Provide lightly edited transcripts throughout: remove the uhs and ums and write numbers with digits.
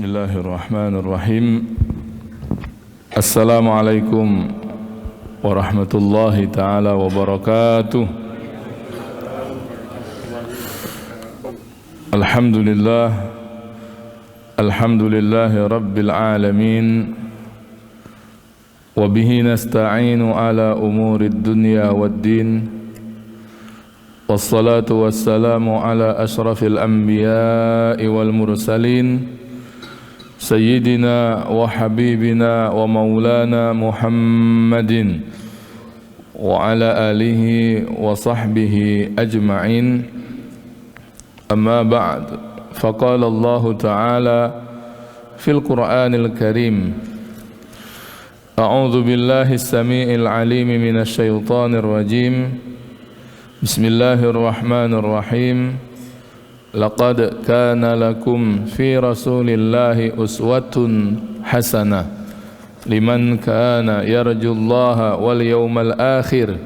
Bismillahirrahmanirrahim. Assalamualaikum warahmatullahi ta'ala wabarakatuh. Alhamdulillahi rabbil alamin. Wabihi nasta'inu ala umurid dunya waddin. Wassalatu wassalamu ala ashrafil anbiya'i wal mursalin Sayyidina wa habibina wa maulana Muhammadin wa ala alihi wa sahbihi ajma'in. Amma ba'd, faqala Allah ta'ala fil Qur'anil Karim, a'udzu billahi as-sami'il 'alim minasy syaithanir rajim. Bismillahirrahmanirrahim. Laqad kana lakum fi Rasulillahi uswatun hasanah liman kana yarjullaha wal yawmal akhir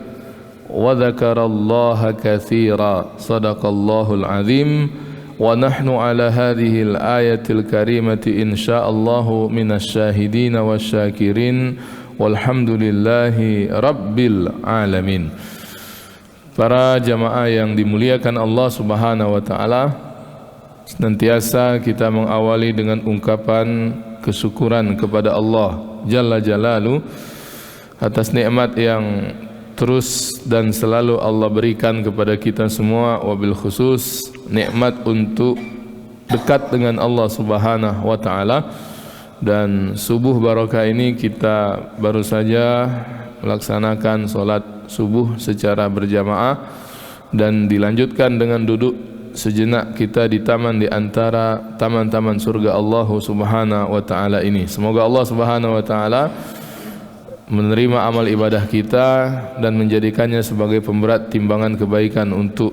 wa dzakarallaha katsira. Shadaqallahul azim. Wa nahnu ala hadhihi al-ayatil karimati insyaallahu minasy syahidin wasyakirin walhamdulillahi rabbil alamin. Para jamaah yang dimuliakan Allah Subhanahu wa taala, senantiasa kita mengawali dengan ungkapan kesyukuran kepada Allah Jalla Jalaluhu atas nikmat yang terus dan selalu Allah berikan kepada kita semua, wabil khusus nikmat untuk dekat dengan Allah Subhanahu wa taala. Dan subuh barakah ini kita baru saja melaksanakan solat subuh secara berjamaah dan dilanjutkan dengan duduk sejenak kita di taman di antara taman-taman surga Allah Subhanahu wa taala ini. Semoga Allah Subhanahu wa taala menerima amal ibadah kita dan menjadikannya sebagai pemberat timbangan kebaikan untuk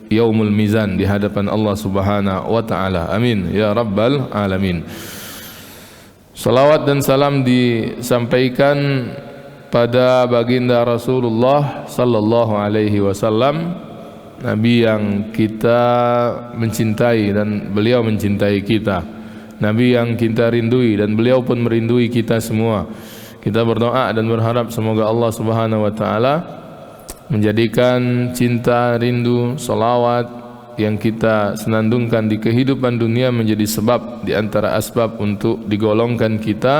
yaumul mizan di hadapan Allah Subhanahu wa taala. Amin ya rabbal alamin. Salawat dan salam disampaikan pada baginda Rasulullah sallallahu alaihi wasallam, Nabi yang kita mencintai dan beliau mencintai kita, Nabi yang kita rindui dan beliau pun merindui kita semua. Kita berdoa dan berharap semoga Allah Subhanahu wa taala menjadikan cinta, rindu, salawat yang kita senandungkan di kehidupan dunia menjadi sebab di antara asbab untuk digolongkan kita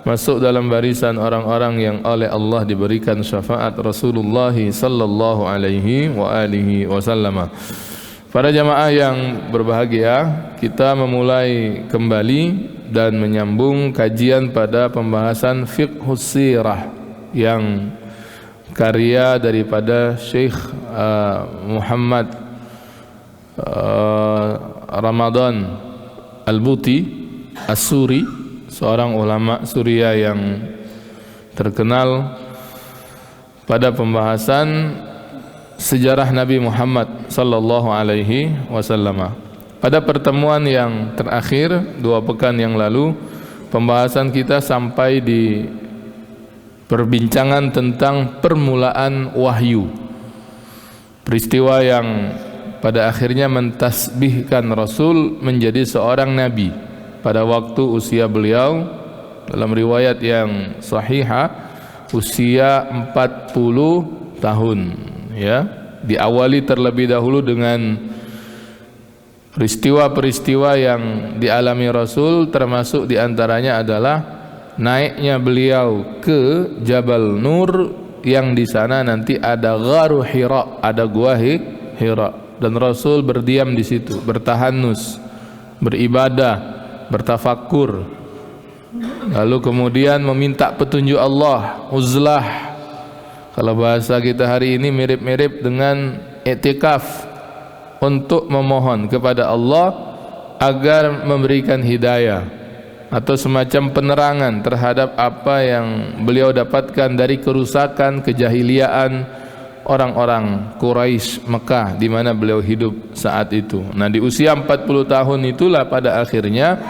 masuk dalam barisan orang-orang yang oleh Allah diberikan syafaat Rasulullah sallallahu alaihi wa alihi wasallam. Para jamaah yang berbahagia, kita memulai kembali dan menyambung kajian pada pembahasan fiqhus sirah yang karya daripada Syekh Muhammad Ramadan Al-Buti As-Suri, seorang ulama Suriah yang terkenal pada pembahasan sejarah Nabi Muhammad sallallahu alaihi wasallam. Pada pertemuan yang terakhir 2 pekan yang lalu, pembahasan kita sampai di perbincangan tentang permulaan wahyu. Peristiwa yang pada akhirnya mentasbihkan Rasul menjadi seorang nabi pada waktu usia beliau, dalam riwayat yang sahihah, usia 40 tahun ya. Diawali terlebih dahulu dengan peristiwa-peristiwa yang dialami Rasul, termasuk diantaranya adalah naiknya beliau ke Jabal Nur yang di sana nanti ada Gharu Hira, ada gua Hira, dan Rasul berdiam di situ, bertahanus, beribadah, bertafakkur, lalu kemudian meminta petunjuk Allah, uzlah. Kalau bahasa kita hari ini mirip-mirip dengan i'tikaf, untuk memohon kepada Allah agar memberikan hidayah atau semacam penerangan terhadap apa yang beliau dapatkan dari kerusakan kejahiliaan orang-orang Quraisy Mekah di mana beliau hidup saat itu. Nah, di usia 40 tahun itulah pada akhirnya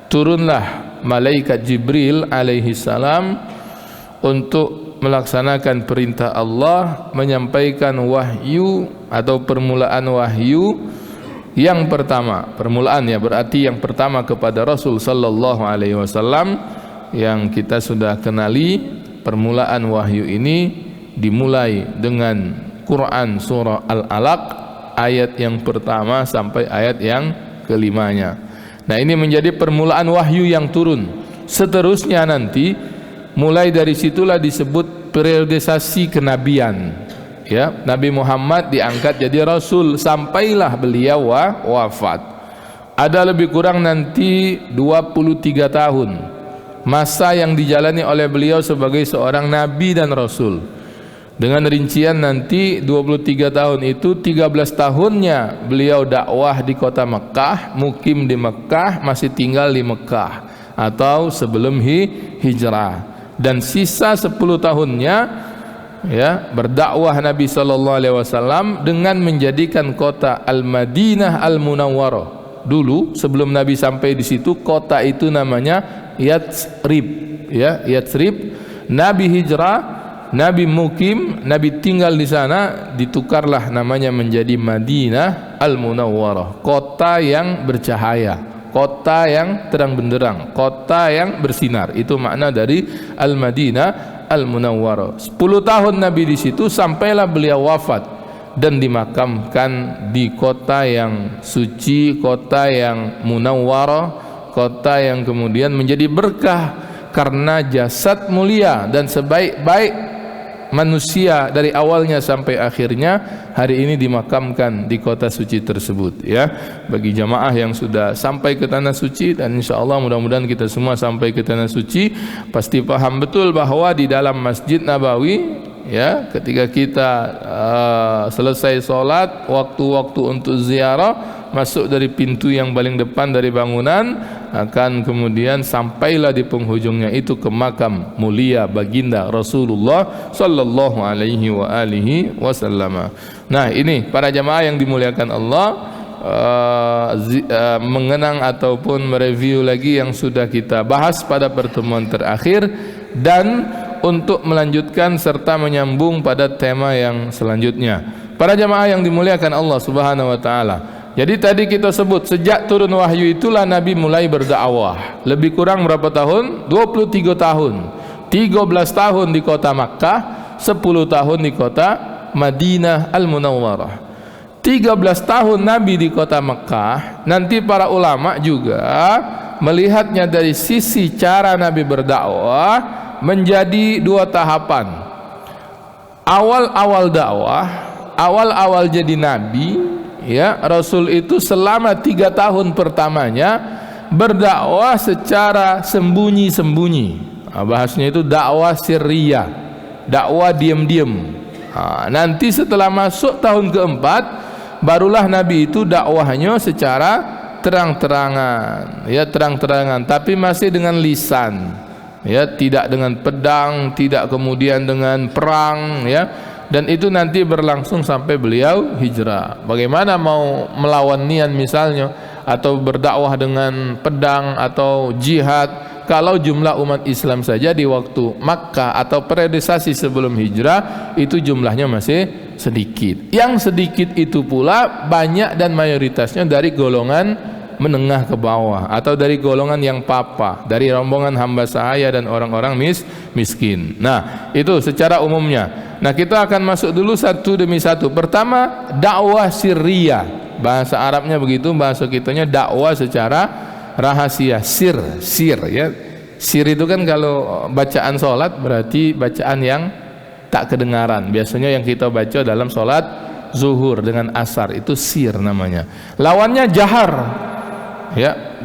turunlah malaikat Jibril alaihi salam untuk melaksanakan perintah Allah, menyampaikan wahyu atau permulaan wahyu Yang pertama, permulaannya berarti yang pertama kepada Rasul sallallahu alaihi wasallam yang kita sudah kenali. Permulaan wahyu ini dimulai dengan Quran surah Al-Alaq ayat yang pertama sampai ayat yang kelimanya. Nah, ini menjadi permulaan wahyu yang turun. Seterusnya nanti mulai dari situlah disebut periodisasi kenabian. Ya, Nabi Muhammad diangkat jadi rasul sampailah beliau wafat. Ada lebih kurang nanti 23 tahun masa yang dijalani oleh beliau sebagai seorang nabi dan rasul. Dengan rincian nanti 23 tahun itu 13 tahunnya beliau dakwah di kota Mekah, mukim di Mekah, masih tinggal di Mekah atau sebelum hijrah. Dan sisa 10 tahunnya ya berdakwah Nabi sallallahu alaihi wasallam dengan menjadikan kota Al-Madinah Al-Munawwarah. Dulu sebelum Nabi sampai di situ kota itu namanya Yatsrib, ya, Yatsrib. Nabi hijrah, Nabi mukim, Nabi tinggal di sana, ditukarlah namanya menjadi Madinah Al-Munawwarah, kota yang bercahaya, kota yang terang benderang, kota yang bersinar. Itu makna dari Al-Madinah Al-Munawwarah. 10 tahun Nabi di situ sampailah beliau wafat dan dimakamkan di kota yang suci, kota yang munawwarah, kota yang kemudian menjadi berkah karena jasad mulia dan sebaik-baik manusia dari awalnya sampai akhirnya hari ini dimakamkan di kota suci tersebut. Ya, bagi jamaah yang sudah sampai ke tanah suci, dan insyaallah mudah-mudahan kita semua sampai ke tanah suci, pasti paham betul bahwa di dalam Masjid Nabawi, ya, ketika kita selesai sholat, waktu-waktu untuk ziarah, masuk dari pintu yang paling depan dari bangunan, akan kemudian sampailah di penghujungnya itu ke makam mulia baginda Rasulullah sallallahu alaihi wa alihi wasallam. Nah, ini para jamaah yang dimuliakan Allah, mengenang ataupun mereview lagi yang sudah kita bahas pada pertemuan terakhir, dan untuk melanjutkan serta menyambung pada tema yang selanjutnya. Para jamaah yang dimuliakan Allah Subhanahu wa taala. Jadi tadi kita sebut sejak turun wahyu itulah Nabi mulai berdakwah. Lebih kurang berapa tahun? 23 tahun. 13 tahun di kota Makkah, 10 tahun di kota Madinah Al-Munawwarah. 13 tahun Nabi di kota Makkah. Nanti para ulama juga melihatnya dari sisi cara Nabi berdakwah menjadi 2 tahapan. Awal-awal dakwah, awal-awal jadi nabi, ya, Rasul itu selama 3 tahun pertamanya berdakwah secara sembunyi-sembunyi. Bahasnya itu dakwah sirriyah, dakwah diam-diam. Nanti setelah masuk tahun keempat, barulah Nabi itu dakwahnya secara terang-terangan, ya, terang-terangan, tapi masih dengan lisan, ya, tidak dengan pedang, tidak kemudian dengan perang, ya. Dan itu nanti berlangsung sampai beliau hijrah. Bagaimana mau melawan nian misalnya, atau berdakwah dengan pedang atau jihad, kalau jumlah umat Islam saja di waktu Makkah atau periodisasi sebelum hijrah itu jumlahnya masih sedikit. Yang sedikit itu pula banyak dan mayoritasnya dari golongan menengah ke bawah atau dari golongan yang papa, dari rombongan hamba sahaya dan orang-orang miskin. Nah, itu secara umumnya. Nah, kita akan masuk dulu satu demi satu. Pertama, dakwah sirriyah. Bahasa Arabnya begitu, bahasa kitanya dakwah secara rahasia, sir, ya. Sir itu kan kalau bacaan salat berarti bacaan yang tak kedengaran. Biasanya yang kita baca dalam salat zuhur dengan asar itu sir namanya. Lawannya jahar. Ya,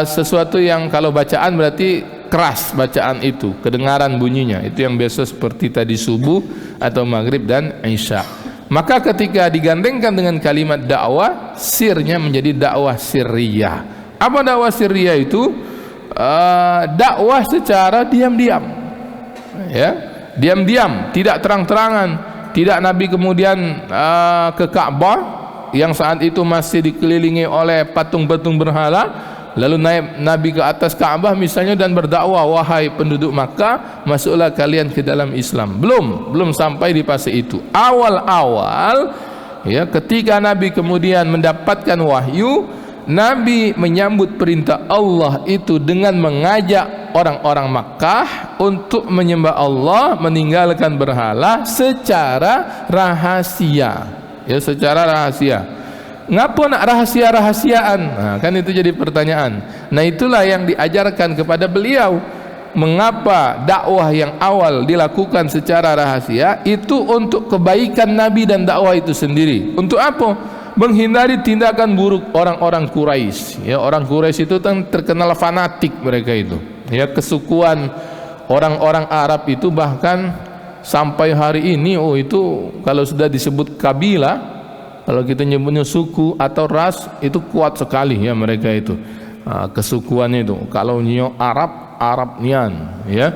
sesuatu yang kalau bacaan berarti keras bacaan itu, kedengaran bunyinya. Itu yang biasa seperti tadi subuh atau maghrib dan isya. Maka ketika digandengkan dengan kalimat dakwah, sirnya menjadi dakwah sirriyah. Apa dakwah sirriyah itu? Dakwah secara diam-diam, ya, diam-diam, tidak terang-terangan. Tidak Nabi kemudian ke Ka'bah yang saat itu masih dikelilingi oleh patung-patung berhala, lalu naik Nabi ke atas Ka'bah misalnya dan berdakwah, wahai penduduk Makkah, masuklah kalian ke dalam Islam. Belum sampai di fase itu. Awal-awal ya, ketika Nabi kemudian mendapatkan wahyu, Nabi menyambut perintah Allah itu dengan mengajak orang-orang Makkah untuk menyembah Allah, meninggalkan berhala secara rahasia. Ya, secara rahasia. Ngapa nak rahasia-rahasiaan? Nah, kan itu jadi pertanyaan. Nah, itulah yang diajarkan kepada beliau. Mengapa dakwah yang awal dilakukan secara rahasia itu untuk kebaikan Nabi dan dakwah itu sendiri. Untuk apa? Menghindari tindakan buruk orang-orang Quraisy. Ya, orang Quraisy itu kan terkenal fanatik mereka itu. Ya, kesukuan orang-orang Arab itu bahkan sampai hari ini, oh itu kalau sudah disebut kabilah, kalau kita nyebutnya suku atau ras, itu kuat sekali ya mereka itu. Kesukuannya itu. Kalau nyo Arab, Arab nian, ya,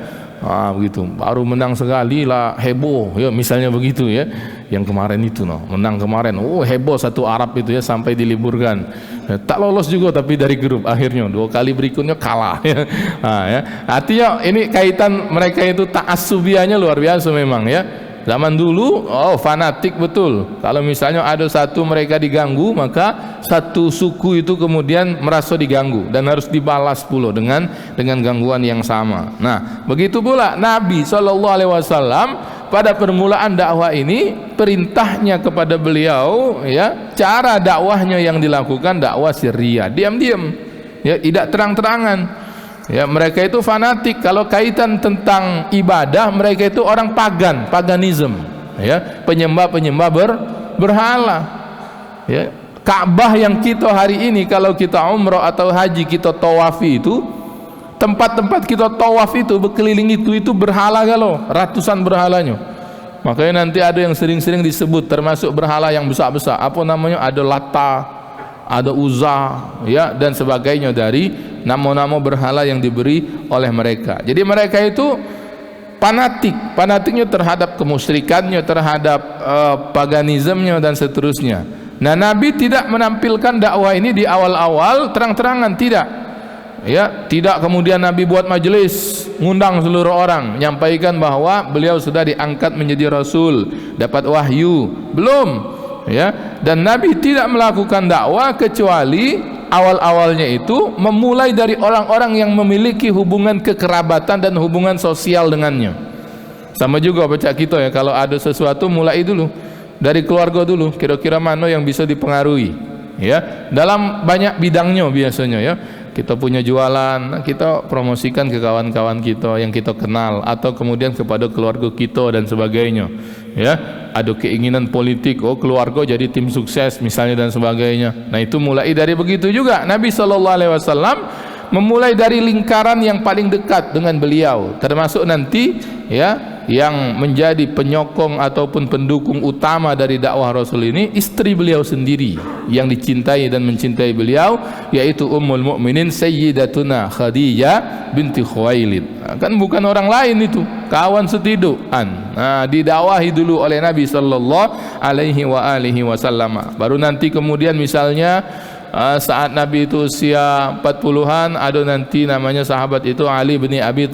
begitu. Baru menang sekali lah heboh, ya misalnya begitu ya. Yang kemarin itu, menang kemarin, oh heboh satu Arab itu ya sampai diliburkan. Ya, tak lolos juga tapi dari grup akhirnya 2 kali berikutnya kalah. Ya. Ya. Artinya ini kaitan mereka itu ta'assubiannya luar biasa memang ya. Zaman dulu, oh fanatik betul. Kalau misalnya ada satu mereka diganggu, maka satu suku itu kemudian merasa diganggu dan harus dibalas pula dengan gangguan yang sama. Nah, begitu pula Nabi SAW pada permulaan dakwah ini, perintahnya kepada beliau, ya, cara dakwahnya yang dilakukan dakwah sirriyah, diam-diam, ya, tidak terang-terangan. Ya, mereka itu fanatik. Kalau kaitan tentang ibadah, mereka itu orang pagan, paganism, ya, penyembah berhala. Ya, Ka'bah yang kita hari ini kalau kita umrah atau haji kita tawafi itu, tempat-tempat kita tawaf itu berkeliling itu berhala galau, ratusan berhalanya. Makanya nanti ada yang sering-sering disebut termasuk berhala yang besar-besar. Apa namanya? Ada Lata, ada Uzza, ya, dan sebagainya dari nama-nama berhala yang diberi oleh mereka. Jadi mereka itu fanatiknya terhadap kemusyrikannya, terhadap paganismenya dan seterusnya. Nah, Nabi tidak menampilkan dakwah ini di awal-awal terang-terangan, tidak. Ya, tidak kemudian Nabi buat majelis, ngundang seluruh orang, menyampaikan bahwa beliau sudah diangkat menjadi rasul, dapat wahyu. Belum. Ya, dan Nabi tidak melakukan dakwah kecuali awal-awalnya itu memulai dari orang-orang yang memiliki hubungan kekerabatan dan hubungan sosial dengannya. Sama juga baca kita ya, kalau ada sesuatu mulai dulu dari keluarga dulu, kira-kira mana yang bisa dipengaruhi, ya, dalam banyak bidangnya biasanya ya. Kita punya jualan, kita promosikan ke kawan-kawan kita yang kita kenal, atau kemudian kepada keluarga kita dan sebagainya. Ya, ada keinginan politik, oh keluarga jadi tim sukses misalnya dan sebagainya. Nah, itu mulai dari begitu juga. Nabi SAW memulai dari lingkaran yang paling dekat dengan beliau, termasuk nanti ya yang menjadi penyokong ataupun pendukung utama dari dakwah Rasul ini istri beliau sendiri yang dicintai dan mencintai beliau, yaitu Ummul Mukminin Sayyidatuna Khadijah binti Khuwailid. Kan bukan orang lain itu, kawan setidukan. Nah, didakwahi dulu oleh Nabi sallallahu alaihi wasallam. Baru nanti kemudian misalnya saat Nabi itu usia 40-an, ada nanti namanya sahabat itu Ali bin Abi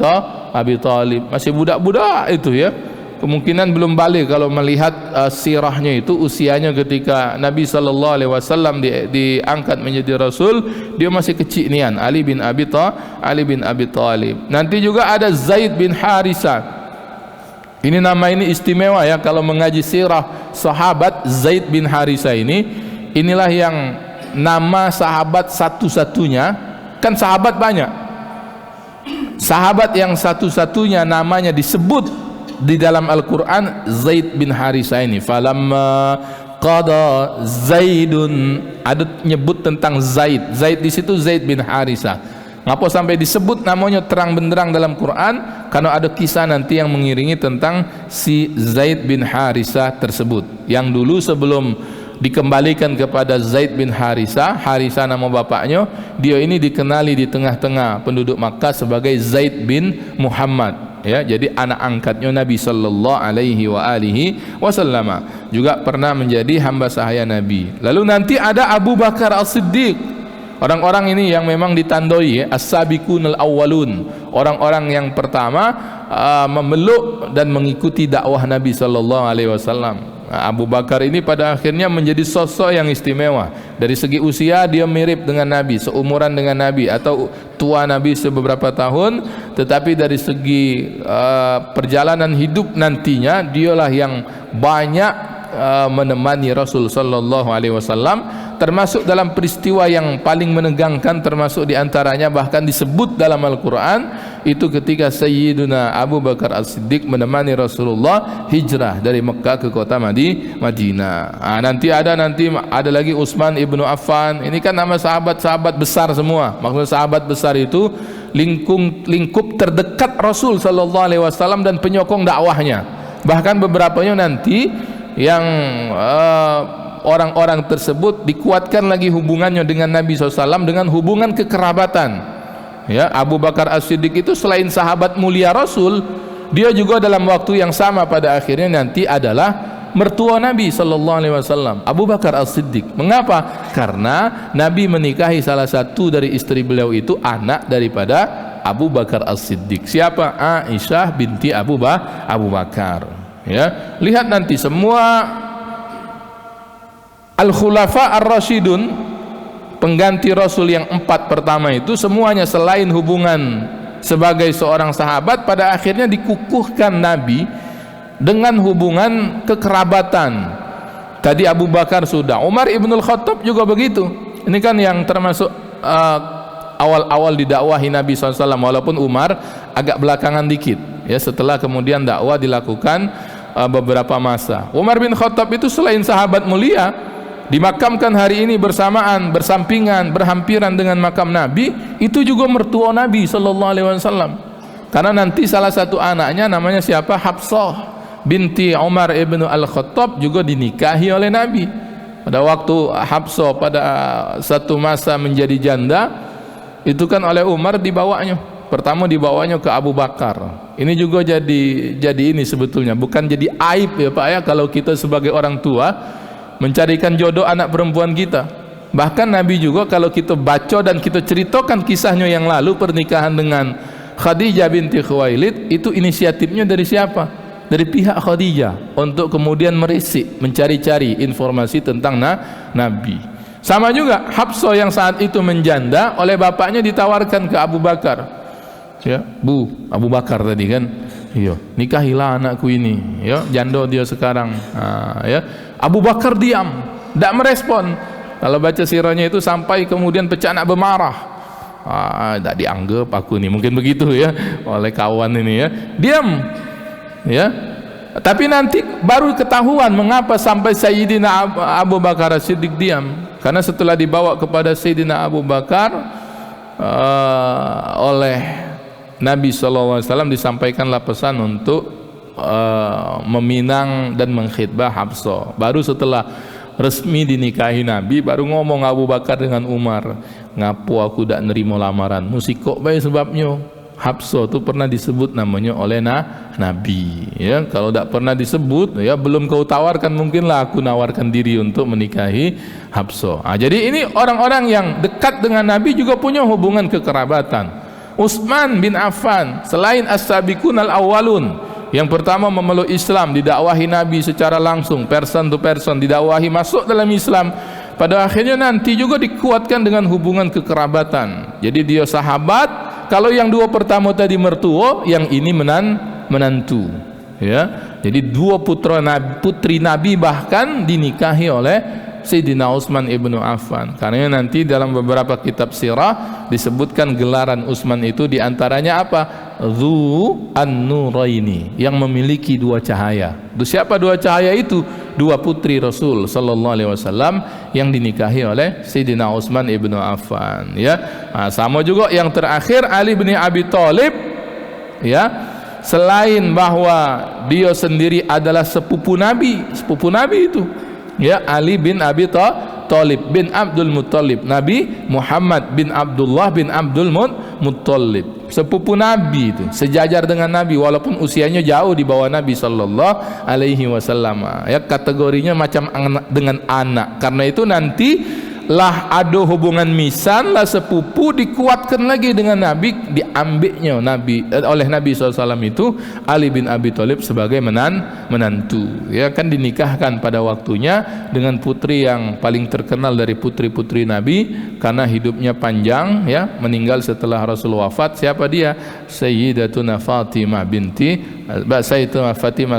Thalib, masih budak-budak itu ya, kemungkinan belum balik kalau melihat sirahnya itu, usianya ketika Nabi SAW diangkat menjadi Rasul, dia masih kecil nian, Ali bin Abi Thalib. Nanti juga ada Zaid bin Harisah. Ini nama ini istimewa ya, kalau mengaji sirah sahabat Zaid bin Harisah inilah yang nama sahabat satu-satunya, kan sahabat banyak, sahabat yang satu-satunya namanya disebut di dalam Al-Quran Zaid bin Harisah ini. Falamma qada Zaidun, ada nyebut tentang Zaid di situ Zaid bin Harisah. Ngapa sampai disebut namanya terang benderang dalam Quran? Karena ada kisah nanti yang mengiringi tentang si Zaid bin Harisah tersebut, yang dulu sebelum dikembalikan kepada Zaid bin Harisah nama bapaknya, dia ini dikenali di tengah-tengah penduduk Makkah sebagai Zaid bin Muhammad, ya, jadi anak angkatnya Nabi sallallahu alaihi wasallam, juga pernah menjadi hamba sahaya Nabi. Lalu nanti ada Abu Bakar As-Siddiq. Orang-orang ini yang memang ditandai as-sabiqunal awwalun, orang-orang yang pertama memeluk dan mengikuti dakwah Nabi sallallahu alaihi wasallam. Abu Bakar ini pada akhirnya menjadi sosok yang istimewa. Dari segi usia dia mirip dengan Nabi, seumuran dengan Nabi atau tua Nabi beberapa tahun, tetapi dari segi perjalanan hidup nantinya dialah yang banyak menemani Rasul sallallahu alaihi wasallam, termasuk dalam peristiwa yang paling menegangkan, termasuk diantaranya bahkan disebut dalam Al-Quran itu ketika Sayyiduna Abu Bakar As-Siddiq menemani Rasulullah hijrah dari Mekah ke kota Madinah. Nanti ada lagi Utsman ibnu Affan. Ini kan nama sahabat-sahabat besar semua. Maksud sahabat besar itu lingkup terdekat Rasul sallallahu alaihi wasallam dan penyokong dakwahnya. Bahkan beberapanya nanti yang orang-orang tersebut dikuatkan lagi hubungannya dengan Nabi SAW dengan hubungan kekerabatan. Ya, Abu Bakar As-Siddiq itu selain sahabat mulia Rasul, dia juga dalam waktu yang sama pada akhirnya nanti adalah mertua Nabi SAW, Abu Bakar As-Siddiq. Mengapa? Karena Nabi menikahi salah satu dari istri beliau itu anak daripada Abu Bakar As-Siddiq. Siapa? Aisyah binti Abu Bakar. Ya, lihat nanti semua Al-Khulafa Ar-Rasyidun, pengganti Rasul yang 4 pertama itu, semuanya selain hubungan sebagai seorang sahabat, pada akhirnya dikukuhkan Nabi dengan hubungan kekerabatan. Tadi Abu Bakar sudah, Umar ibn Khattab juga begitu. Ini kan yang termasuk awal-awal didakwahi Nabi SAW, walaupun Umar agak belakangan dikit ya, setelah kemudian dakwah dilakukan beberapa masa. Umar bin Khattab itu selain sahabat mulia, dimakamkan hari ini bersamaan, bersampingan, berhampiran dengan makam Nabi, itu juga mertua Nabi sallallahu alaihi wasallam. Karena nanti salah satu anaknya namanya siapa? Hafsah binti Umar ibn Al-Khattab juga dinikahi oleh Nabi. Pada waktu Hafsah pada satu masa menjadi janda, itu kan oleh Umar dibawanya. Pertama dibawanya ke Abu Bakar. Ini juga jadi ini sebetulnya bukan jadi aib ya Pak ya, kalau kita sebagai orang tua mencarikan jodoh anak perempuan kita. Bahkan Nabi juga kalau kita baca dan kita ceritakan kisahnya yang lalu, pernikahan dengan Khadijah binti Khuwailid, itu inisiatifnya dari siapa? Dari pihak Khadijah untuk kemudian meresik, mencari-cari informasi tentang Nabi. Sama juga Hafsah yang saat itu menjanda, oleh bapaknya ditawarkan ke Abu Bakar. Ya, Bu, Abu Bakar tadi kan, iya, nikahilah anakku ini, ya, janda dia sekarang. Ya, Abu Bakar diam, tidak merespon. Kalau baca sirahnya itu sampai kemudian pecah nak bermarah. Tak dianggap aku nih, mungkin begitu ya, oleh kawan ini ya, diam, ya. Tapi nanti baru ketahuan mengapa sampai Sayyidina Abu Bakar Siddiq diam. Karena setelah dibawa kepada Sayyidina Abu Bakar oleh Nabi SAW disampaikanlah pesan untuk meminang dan mengkhitbah Hafsah. Baru setelah resmi dinikahi Nabi, baru ngomong Abu Bakar dengan Umar, ngapu aku tak nerima lamaran, musikok baik sebabnya. Hafsah itu pernah disebut namanya oleh Nabi ya. Kalau tak pernah disebut ya, belum kau tawarkan, mungkinlah aku nawarkan diri untuk menikahi Hafsah. Jadi ini orang-orang yang dekat dengan Nabi juga punya hubungan kekerabatan. Utsman bin Affan selain as-sabiqun al-awwalun, yang pertama memeluk Islam, didakwahi Nabi secara langsung, person to person, didakwahi masuk dalam Islam, pada akhirnya nanti juga dikuatkan dengan hubungan kekerabatan. Jadi dia sahabat, kalau yang dua pertama tadi mertua, yang ini menantu ya. Jadi dua putri Nabi bahkan dinikahi oleh Sayyidina Utsman ibnu Affan. Karena nanti dalam beberapa kitab sirah disebutkan gelaran Utsman itu diantaranya apa? Dzu an-nuraini, yang memiliki dua cahaya. Itu siapa dua cahaya itu? Dua putri Rasul sallallahu alaihi wasallam yang dinikahi oleh Sayyidina Utsman ibnu Affan ya. Sama juga yang terakhir Ali bin Abi Thalib ya. Selain bahwa dia sendiri adalah sepupu Nabi itu ya, Ali bin Abi Thalib bin Abdul Muttalib, Nabi Muhammad bin Abdullah bin Abdul Muttalib, sepupu Nabi itu, sejajar dengan Nabi walaupun usianya jauh di bawah Nabi sallallahu alaihi wasallam ya. Kategorinya macam dengan anak. Karena itu nanti lah ada hubungan misan, lah sepupu, dikuatkan lagi dengan Nabi, diambilnya oleh Nabi SAW itu Ali bin Abi Thalib sebagai menantu. Ya kan, dinikahkan pada waktunya dengan putri yang paling terkenal dari putri-putri Nabi karena hidupnya panjang, ya, meninggal setelah Rasul wafat. Siapa dia? Sayyidatuna Fatimah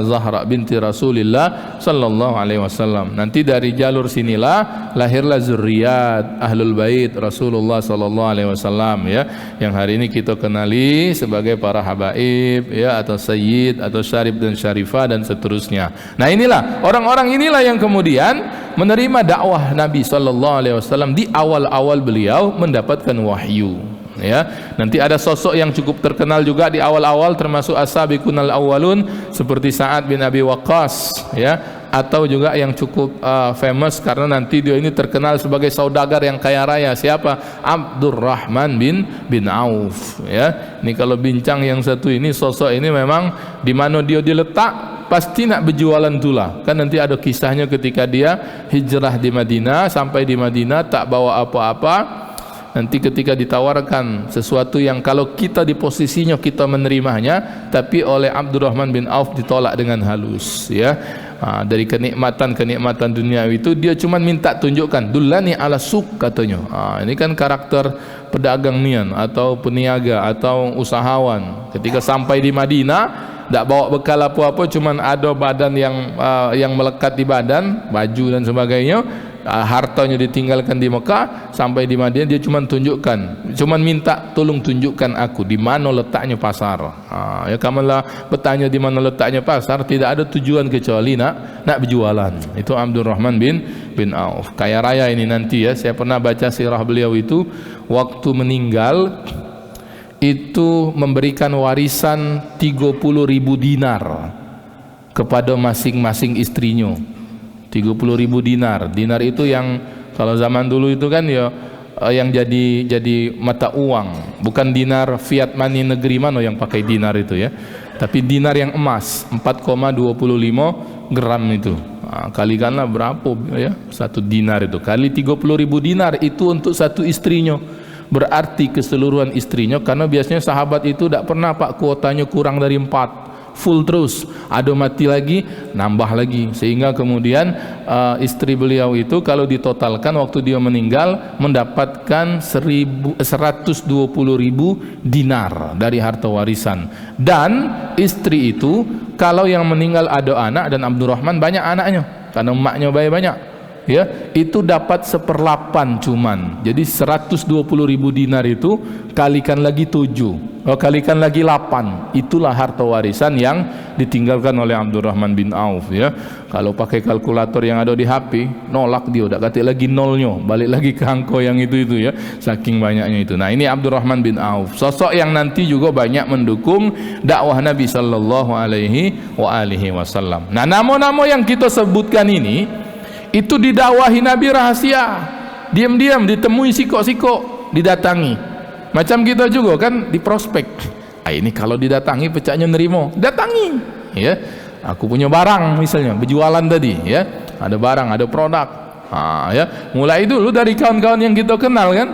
Zahra binti Rasulillah sallallahu alaihi wasallam. Nanti dari jalur sinilah lahirlah zuriat ahlul bait Rasulullah sallallahu alaihi wasallam, ya, yang hari ini kita kenali sebagai para habaib, ya, atau sayyid atau syarif dan syarifah dan seterusnya. Nah, inilah orang-orang inilah yang kemudian menerima dakwah Nabi sallallahu alaihi wasallam di awal-awal beliau mendapatkan wahyu. Ya, nanti ada sosok yang cukup terkenal juga di awal-awal, termasuk as-sabiqunal awwalun seperti Sa'ad bin Abi Waqqas, ya, atau juga yang cukup famous karena nanti dia ini terkenal sebagai saudagar yang kaya raya. Siapa? Abdurrahman bin Auf, ya. Ini kalau bincang yang satu ini, sosok ini memang di mana dia diletak pasti nak berjualan tulah. Kan nanti ada kisahnya ketika dia hijrah di Madinah, sampai di Madinah tak bawa apa-apa. Nanti ketika ditawarkan sesuatu yang kalau kita di posisinya kita menerimanya, tapi oleh Abdurrahman bin Auf ditolak dengan halus, ya. Dari kenikmatan dunia itu dia cuma minta tunjukkan, dullani ala suq, katanya. Ini kan karakter pedagang nian atau peniaga atau usahawan. Ketika sampai di Madinah tak bawa bekal apa-apa, cuman ada badan yang melekat di badan, baju dan sebagainya. Hartanya ditinggalkan di Mekah, sampai di Madinah dia cuma tunjukkan, cuma minta tolong tunjukkan aku di mana letaknya pasar. Ya, kamulah bertanya di mana letaknya pasar, tidak ada tujuan kecuali nak berjualan. Itu Abdurrahman bin Auf, kaya raya ini nanti, ya. Saya pernah baca sirah beliau itu, waktu meninggal itu memberikan warisan 30.000 dinar kepada masing-masing istrinya. 30.000 dinar. Dinar itu yang kalau zaman dulu itu kan, ya, yang jadi mata uang, bukan dinar fiat money negeri mana yang pakai dinar itu, ya, tapi dinar yang emas 4,25 gram itu. Kalikanlah berapa, ya, satu dinar itu kali 30.000 dinar itu untuk satu istrinya, berarti keseluruhan istrinya. Karena biasanya sahabat itu tidak pernah pak kuotanya kurang dari 4, full terus, ada mati lagi nambah lagi, sehingga kemudian istri beliau itu kalau ditotalkan waktu dia meninggal mendapatkan 120.000 dinar dari harta warisan. Dan istri itu kalau yang meninggal ada anak, dan Abdurrahman banyak anaknya karena emaknya banyak, ya, itu dapat 1/8 cuman. Jadi 120.000 dinar itu kalikan lagi 7, kalikan lagi 8, itulah harta warisan yang ditinggalkan oleh Abdurrahman bin Auf, ya. Kalau pakai kalkulator yang ada di HP, nolak dia, udah ketik lagi nolnya, balik lagi ke angka yang itu, ya, saking banyaknya itu. Nah, ini Abdurrahman bin Auf, sosok yang nanti juga banyak mendukung dakwah Nabi sallallahu alaihi wasallam. Nah, nama-nama yang kita sebutkan ini itu didakwahi Nabi rahasia, diam-diam, ditemui sikok-sikok, didatangi. Macam kita juga kan di prospek. Ini kalau didatangi pecahnya nerimo, datangi, ya. Aku punya barang misalnya, berjualan tadi, ya. Ada barang, ada produk. Ya, mulai dulu dari kawan-kawan yang kita kenal kan.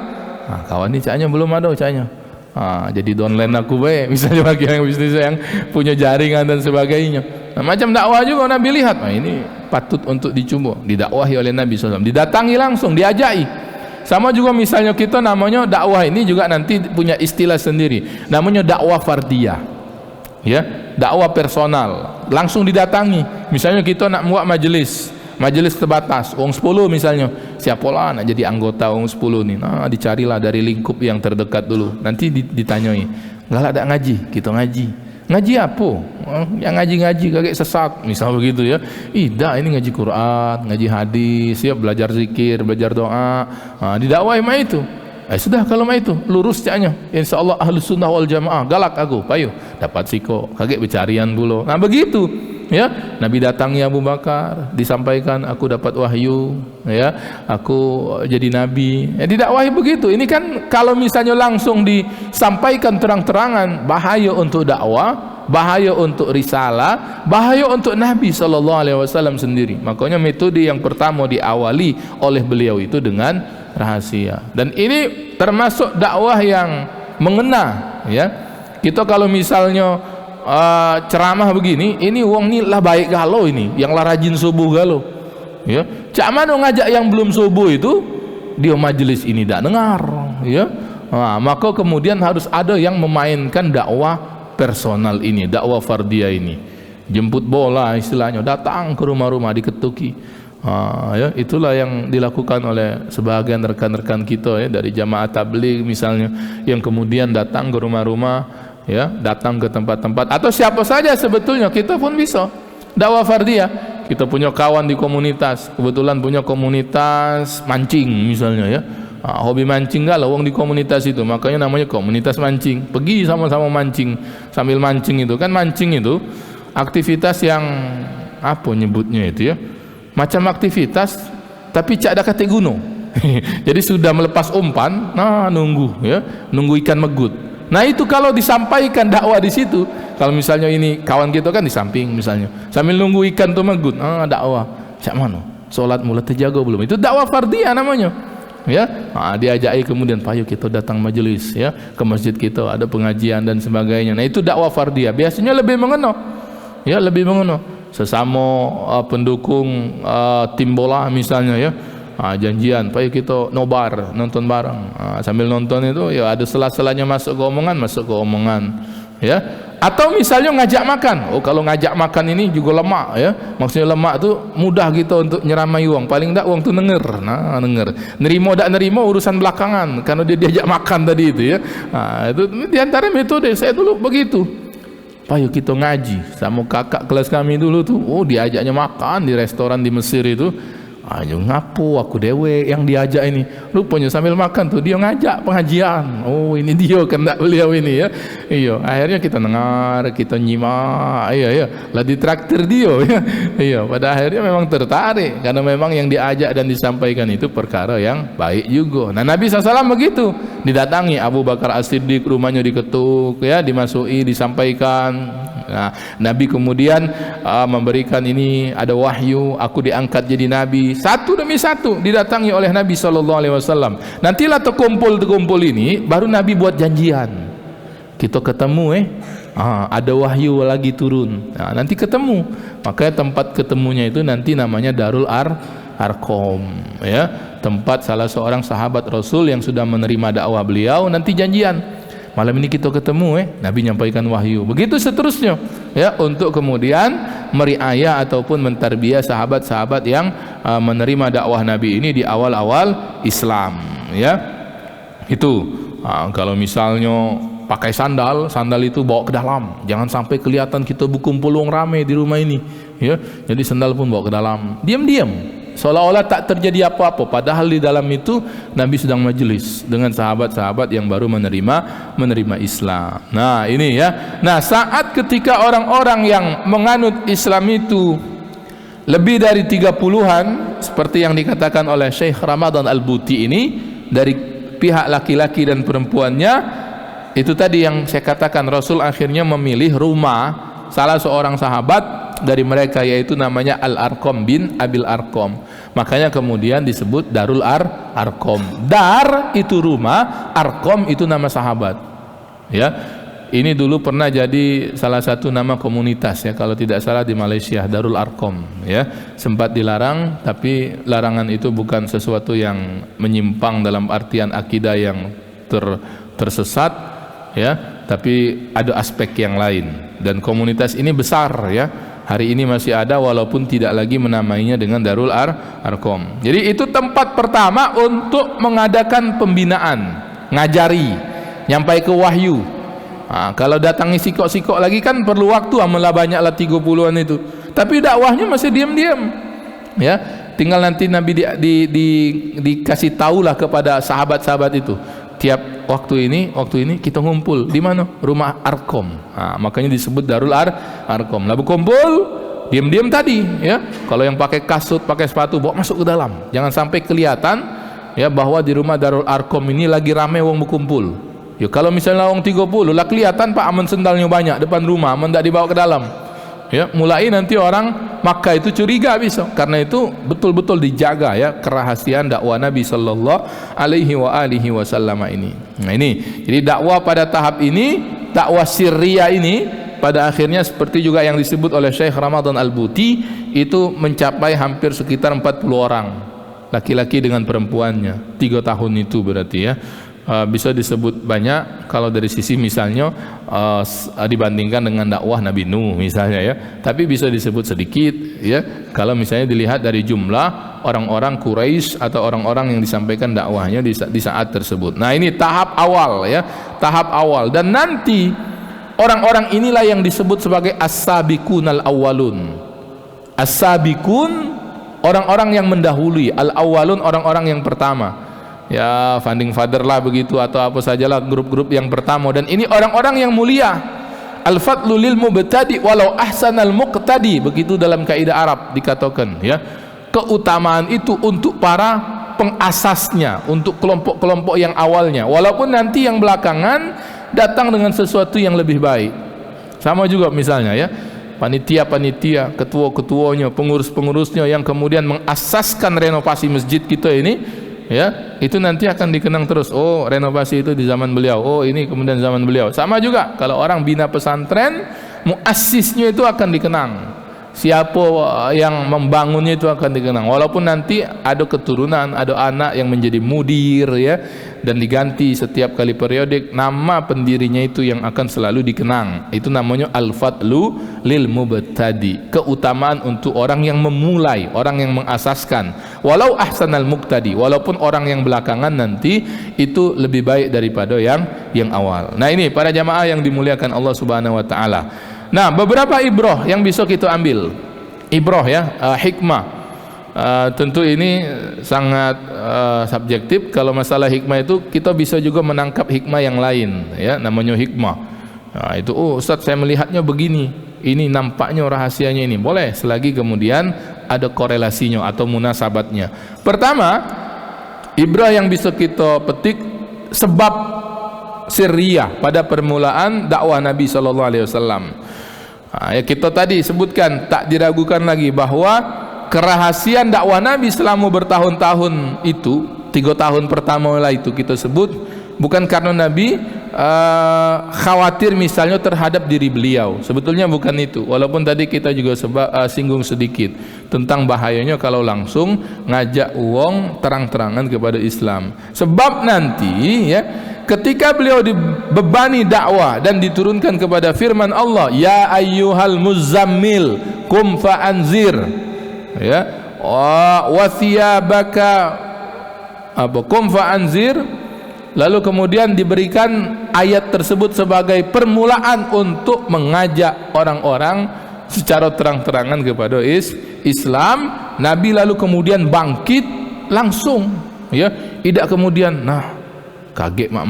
Kawan ini caknya belum ada caknya. Jadi downline aku baik, misalnya bagi yang bisnis yang punya jaringan dan sebagainya. Nah, macam dakwah juga Nabi lihat, ini patut untuk dicoba, didakwahi oleh Nabi SAW, didatangi langsung, diajai. Sama juga misalnya kita namanya dakwah ini juga nanti punya istilah sendiri, namanya dakwah fardiyah, ya, dakwah personal, langsung didatangi. Misalnya kita nak buat majelis terbatas, orang 10 misalnya, siapalah nak jadi anggota orang 10 ni, dicarilah dari lingkup yang terdekat dulu, nanti ditanyai, galak tak ngaji, kita ngaji apa? Yang ngaji kagak sesat, misal begitu, ya. Dah, ini ngaji Quran, ngaji hadis, ya, belajar zikir, belajar doa. Didakwai mah itu. Sudah kalau mah itu lurus caknya, insyaallah ahlus sunnah wal jamaah, galak aku, payu dapat siko, kagak bercarian dulu. Nah, begitu, ya. Nabi datangi Abu Bakar, disampaikan aku dapat wahyu, ya, aku jadi nabi, ya, didakwahi begitu. Ini kan kalau misalnya langsung disampaikan terang-terangan, bahaya untuk dakwah, bahaya untuk risalah, bahaya untuk Nabi SAW sendiri. Makanya metode yang pertama diawali oleh beliau itu dengan rahasia. Dan ini termasuk dakwah yang mengena, ya. Kita kalau misalnya ceramah begini, ini wong ni lah baik galau ini, yang lah rajin subuh galau, ya. Cak mana ngajak yang belum subuh itu, dia majelis ini tak dengar, ya. Maka kemudian harus ada yang memainkan dakwah personal ini, dakwah fardiyah ini. Jemput bola istilahnya, datang ke rumah-rumah diketuki. Ya, itulah yang dilakukan oleh sebagian rekan-rekan kita, ya, dari jamaah tabligh misalnya, yang kemudian datang ke rumah-rumah, ya, datang ke tempat-tempat, atau siapa saja sebetulnya kita pun bisa dakwah fardiyah. Kita punya kawan di komunitas, kebetulan punya komunitas mancing misalnya, ya. Hobi mancing galau wong di komunitas itu, makanya namanya komunitas mancing. Pergi sama-sama mancing, sambil mancing itu kan, mancing itu aktivitas yang apa nyebutnya itu, ya, macam aktivitas tapi cak ada kate gunung. Jadi sudah melepas umpan, nah nunggu, ya, nunggu ikan megut. Nah itu kalau disampaikan dakwah di situ, kalau misalnya ini kawan kita kan di samping misalnya, sambil nunggu ikan tuh megut, dakwah. Cak mana? Salat mulai terjaga belum? Itu dakwah fardiyah namanya, ya. Diajaki kemudian, payo kita datang majelis, ya, ke masjid kita ada pengajian dan sebagainya. Nah itu dakwah fardiyah, biasanya lebih mengena, ya, lebih mengena. Sesama pendukung tim bola misalnya, ya, janjian, payo kita nobar nonton bareng. Sambil nonton itu, ya, ada sela-selanya masuk ke omongan, ya. Atau misalnya ngajak makan. Kalau ngajak makan ini juga lemak, ya. Maksudnya lemak tu mudah kita untuk nyeramai uang. Paling tak uang tu denger. Nah, denger. Nerimo tak nerimo urusan belakangan, karena dia diajak makan tadi itu, ya. Itu di antara metode saya dulu begitu. Payo kita ngaji sama kakak kelas kami dulu tuh. Diajaknya makan di restoran di Mesir itu. Ayo ngapu aku dewe yang diajak ini, rupanya sambil makan tuh dia ngajak pengajian. Ini dia kena beliau ini, ya. Iya, akhirnya kita dengar, kita nyimak, iya, lah ditraktir dia, ya. Iya, pada akhirnya memang tertarik karena memang yang diajak dan disampaikan itu perkara yang baik juga. Nah Nabi SAW begitu, didatangi Abu Bakar As-Siddiq, rumahnya diketuk, ya, dimasuki, disampaikan. Nah, Nabi kemudian memberikan ini, ada wahyu, aku diangkat jadi Nabi. Satu demi satu didatangi oleh Nabi SAW. Nantilah terkumpul ini, baru Nabi buat janjian. Kita ketemu, ada wahyu lagi turun. Nah, nanti ketemu. Makanya tempat ketemunya itu nanti namanya Darul Arqam, ya, tempat salah seorang sahabat Rasul yang sudah menerima dakwah beliau, nanti janjian. Malam ini kita ketemu, Nabi nyampaikan wahyu. Begitu seterusnya, ya, untuk kemudian meriayah ataupun mentarbiyah sahabat-sahabat yang menerima dakwah Nabi ini di awal-awal Islam, ya. Itu kalau misalnya pakai sandal itu bawa ke dalam, jangan sampai kelihatan kita berkumpul wong rame di rumah ini, ya. Jadi sandal pun bawa ke dalam, diam-diam, seolah-olah tak terjadi apa-apa, padahal di dalam itu Nabi sedang majelis dengan sahabat-sahabat yang baru menerima Islam. Nah ini, ya. Nah saat ketika orang-orang yang menganut Islam itu lebih dari 30-an, seperti yang dikatakan oleh Syekh Ramadan Al-Buti ini, dari pihak laki-laki dan perempuannya, itu tadi yang saya katakan, Rasul akhirnya memilih rumah salah seorang sahabat dari mereka, yaitu namanya Al-Arqam bin Abil Arqam. Makanya kemudian disebut Darul Arqam. Dar itu rumah, Arqam itu nama sahabat, ya. Ini dulu pernah jadi salah satu nama komunitas, ya, kalau tidak salah di Malaysia, Darul Arqam, ya. Sempat dilarang, tapi larangan itu bukan sesuatu yang menyimpang dalam artian akidah yang tersesat, ya, tapi ada aspek yang lain. Dan komunitas ini besar, ya. Hari ini masih ada walaupun tidak lagi menamainya dengan Darul Arqam. Jadi itu tempat pertama untuk mengadakan pembinaan, ngajari, nyampai ke wahyu. Kalau datangi sikok-sikok lagi kan perlu waktu, amalah banyaklah 30-an itu. Tapi dakwahnya masih diam-diam, ya. Tinggal nanti Nabi dikasih tahulah kepada sahabat-sahabat itu, tiap waktu ini kita ngumpul di mana? Rumah Arqam. Makanya disebut Darul Arqam. Lalu kumpul diam-diam tadi, ya. Kalau yang pakai kasut, pakai sepatu, bawa masuk ke dalam. Jangan sampai kelihatan, ya, bahwa di rumah Darul Arqam ini lagi ramai wong berkumpul. Ya, kalau misalnya wong 30 lah kelihatan Pak, aman sendalnya banyak depan rumah, aman tak dibawa ke dalam. Ya, mulai nanti orang Makkah itu curiga bisa. Karena itu betul-betul dijaga ya kerahasiaan dakwah Nabi sallallahu alaihi wasallam ini. Nah, ini. Jadi dakwah pada tahap ini, dakwah sirriyah ini pada akhirnya seperti juga yang disebut oleh Syekh Ramadan Al-Buti itu mencapai hampir sekitar 40 orang. Laki-laki dengan perempuannya. 3 tahun itu berarti ya. Bisa disebut banyak kalau dari sisi misalnya dibandingkan dengan dakwah Nabi Nuh misalnya ya, tapi bisa disebut sedikit ya kalau misalnya dilihat dari jumlah orang-orang Quraisy atau orang-orang yang disampaikan dakwahnya di saat tersebut. Nah, ini tahap awal ya, tahap awal, dan nanti orang-orang inilah yang disebut sebagai as-sabiqun al-awwalun. As-sabiqun, orang-orang yang mendahului, al-awwalun, orang-orang yang pertama. Ya, founding father lah begitu atau apa sajalah grup-grup yang pertama, dan ini orang-orang yang mulia. Al-fadlu lil mubtadi walau ahsanal muqtadi, begitu dalam kaidah Arab dikatakan ya. Keutamaan itu untuk para pengasasnya, untuk kelompok-kelompok yang awalnya, walaupun nanti yang belakangan datang dengan sesuatu yang lebih baik. Sama juga misalnya ya, panitia-panitia, ketua-ketuanya, pengurus-pengurusnya yang kemudian mengasaskan renovasi masjid kita ini ya, itu nanti akan dikenang terus. Oh, renovasi itu di zaman beliau, oh ini kemudian zaman beliau. Sama juga kalau orang bina pesantren, muassisnya itu akan dikenang, siapa yang membangunnya itu akan dikenang, walaupun nanti ada keturunan, ada anak yang menjadi mudir ya, dan diganti setiap kali periodik, nama pendirinya itu yang akan selalu dikenang. Itu namanya al-fadlu lil mubtadi, keutamaan untuk orang yang memulai, orang yang mengasaskan, walau ahsanal muqtadi, walaupun orang yang belakangan nanti itu lebih baik daripada yang awal. Nah, ini para jamaah yang dimuliakan Allah Subhanahu wa taala. Nah, beberapa ibrah yang bisa kita ambil. Ibrah ya, hikmah. Tentu ini sangat subjektif. Kalau masalah hikmah itu kita bisa juga menangkap hikmah yang lain ya, namanya hikmah. Nah, itu Ustaz saya melihatnya begini, ini nampaknya rahasianya ini. Boleh selagi kemudian ada korelasinya atau munasabatnya. Pertama, ibrah yang bisa kita petik sebab sirriyah pada permulaan dakwah Nabi sallallahu alaihi wasallam. Ya, kita tadi sebutkan, tak diragukan lagi bahwa kerahasiaan dakwah Nabi selama bertahun-tahun itu, 3 tahun pertama lah itu kita sebut, bukan karena Nabi khawatir misalnya terhadap diri beliau. Sebetulnya bukan itu, walaupun tadi kita juga singgung sedikit tentang bahayanya kalau langsung ngajak uang terang-terangan kepada Islam. Sebab nanti ya, ketika beliau dibebani dakwah dan diturunkan kepada firman Allah, ya ayyuhal muzammil qum fa'anzir ya, wa thiyabaka qum fa'anzir, lalu kemudian diberikan ayat tersebut sebagai permulaan untuk mengajak orang-orang secara terang-terangan kepada Islam. Nabi lalu kemudian bangkit langsung ya, tidak kemudian nah kaget mak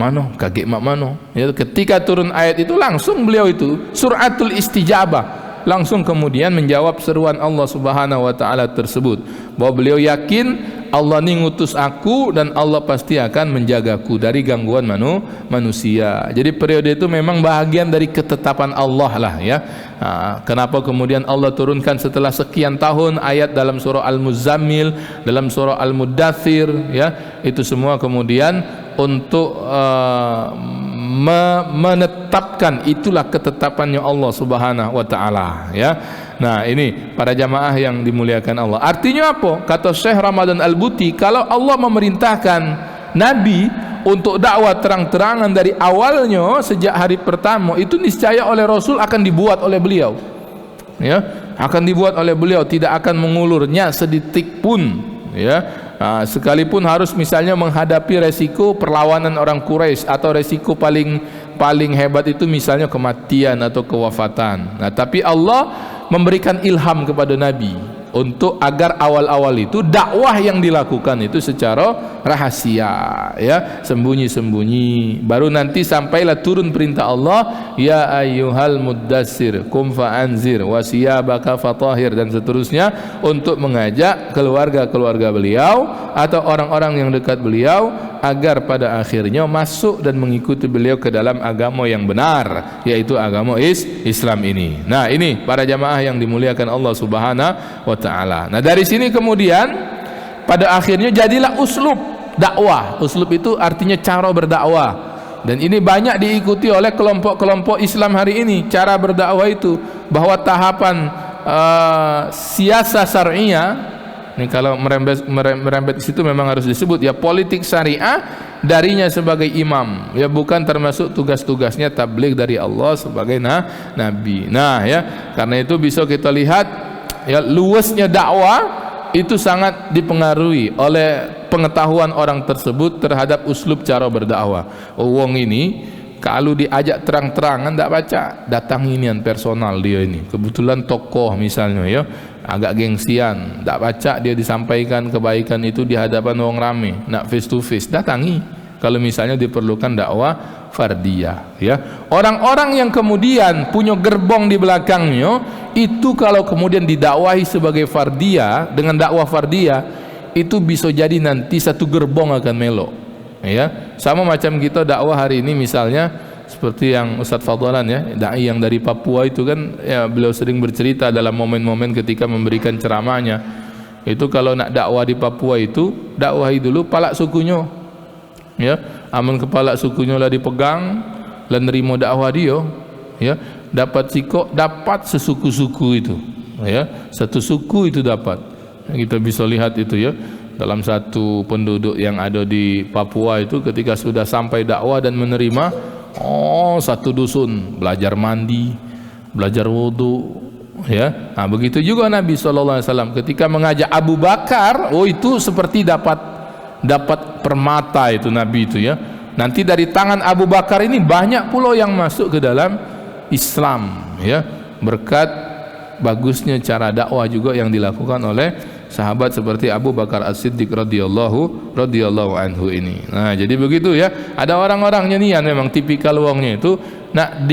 mano ya, ketika turun ayat itu langsung beliau itu suratul istijabah, langsung kemudian menjawab seruan Allah Subhanahu wa taala tersebut, bahwa beliau yakin Allah ini ngutus aku dan Allah pasti akan menjagaku dari gangguan manusia. Jadi periode itu memang bahagian dari ketetapan Allah lah ya. Kenapa kemudian Allah turunkan setelah sekian tahun ayat dalam surah Al-Muzammil, dalam surah Al-Mudaththir ya, itu semua kemudian untuk menetapkan itulah ketetapannya Allah Subhanahu wa taala ya. Nah, ini para jamaah yang dimuliakan Allah. Artinya apa? Kata Syekh Ramadan Al-Buti, kalau Allah memerintahkan Nabi untuk dakwah terang-terangan dari awalnya sejak hari pertama, itu niscaya oleh Rasul akan dibuat oleh beliau. Ya, akan dibuat oleh beliau, tidak akan mengulurnya sedetik pun ya. Sekalipun harus misalnya menghadapi resiko perlawanan orang Quraisy atau resiko paling hebat itu misalnya kematian atau kewafatan. Nah, tapi Allah memberikan ilham kepada Nabi untuk agar awal-awal itu dakwah yang dilakukan itu secara rahasia, ya, sembunyi-sembunyi. Baru nanti sampailah turun perintah Allah, ya ayyuhal muddatsir qum fa'anzir wa siyabaka fatahhir, dan seterusnya, untuk mengajak keluarga-keluarga beliau atau orang-orang yang dekat beliau agar pada akhirnya masuk dan mengikuti beliau ke dalam agama yang benar, yaitu agama Islam ini. Nah, ini para jamaah yang dimuliakan Allah Subhanahu wa ta'ala. Nah, dari sini kemudian pada akhirnya jadilah uslub dakwah. Uslub itu artinya cara berdakwah, dan ini banyak diikuti oleh kelompok-kelompok Islam hari ini. Cara berdakwah itu bahwa tahapan siasa syariah, ini kalau merembet situ memang harus disebut, ya, politik syariah darinya sebagai imam, ya, bukan termasuk tugas-tugasnya tabligh dari Allah sebagai nabi. Nah, ya, karena itu bisa kita lihat, ya, luasnya dakwah itu sangat dipengaruhi oleh pengetahuan orang tersebut terhadap uslub cara berdakwah. Wong ini kalau diajak terang-terangan tidak baca, datang inian personal dia ini, kebetulan tokoh misalnya, ya, agak gengsian, tidak baca dia disampaikan kebaikan itu di hadapan orang ramai, nak face to face, datangi kalau misalnya diperlukan dakwah fardiyah, ya. Orang-orang yang kemudian punya gerbong di belakangnya itu kalau kemudian didakwahi sebagai fardiyah dengan dakwah fardiyah, itu bisa jadi nanti satu gerbong akan melok, ya. Sama macam kita dakwah hari ini misalnya seperti yang Ustadz Fadlan, ya, dai yang dari Papua itu kan, ya, beliau sering bercerita dalam momen-momen ketika memberikan ceramahnya itu, kalau nak dakwah di Papua itu dakwahi dulu palak sukunya, ya, aman kepala sukunya lah dipegang dan nerima dakwah dia, ya, dapat sikok, dapat sesuku-suku itu, ya, satu suku itu dapat. Kita bisa lihat itu, ya, dalam satu penduduk yang ada di Papua itu ketika sudah sampai dakwah dan menerima, satu dusun belajar mandi, belajar wudu, ya. Nah, begitu juga Nabi SAW ketika mengajak Abu Bakar, itu seperti dapat permata itu Nabi itu, ya. Nanti dari tangan Abu Bakar ini banyak pula yang masuk ke dalam Islam, ya, berkat bagusnya cara dakwah juga yang dilakukan oleh sahabat seperti Abu Bakar As-Siddiq radhiyallahu anhu ini. Nah, jadi begitu, ya. Ada orang-orangnya nih yang memang tipikal wongnya itu nak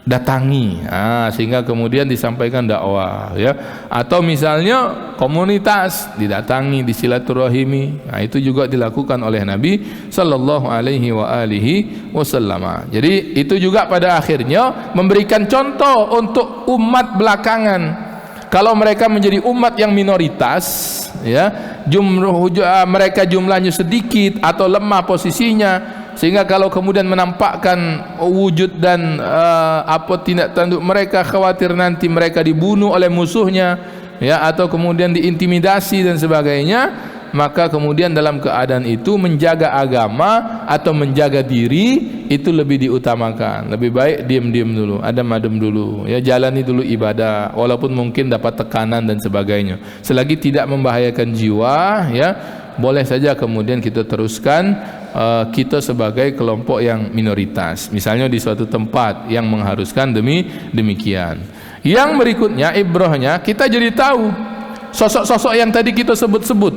didatangi, sehingga kemudian disampaikan dakwah, ya. Atau misalnya komunitas didatangi, disilaturahimi. Nah, itu juga dilakukan oleh Nabi sallallahu alaihi wasallam. Jadi itu juga pada akhirnya memberikan contoh untuk umat belakangan. Kalau mereka menjadi umat yang minoritas, ya, mereka jumlahnya sedikit atau lemah posisinya, sehingga kalau kemudian menampakkan wujud dan tindak tanduk mereka, khawatir nanti mereka dibunuh oleh musuhnya, ya, atau kemudian diintimidasi dan sebagainya, maka kemudian dalam keadaan itu menjaga agama atau menjaga diri itu lebih diutamakan. Lebih baik diam-diam dulu, adem-adem dulu, ya, jalani dulu ibadah walaupun mungkin dapat tekanan dan sebagainya. Selagi tidak membahayakan jiwa, ya, boleh saja kemudian kita teruskan kita sebagai kelompok yang minoritas, misalnya di suatu tempat yang mengharuskan demikian. Yang berikutnya ibrahnya, kita jadi tahu sosok-sosok yang tadi kita sebut-sebut,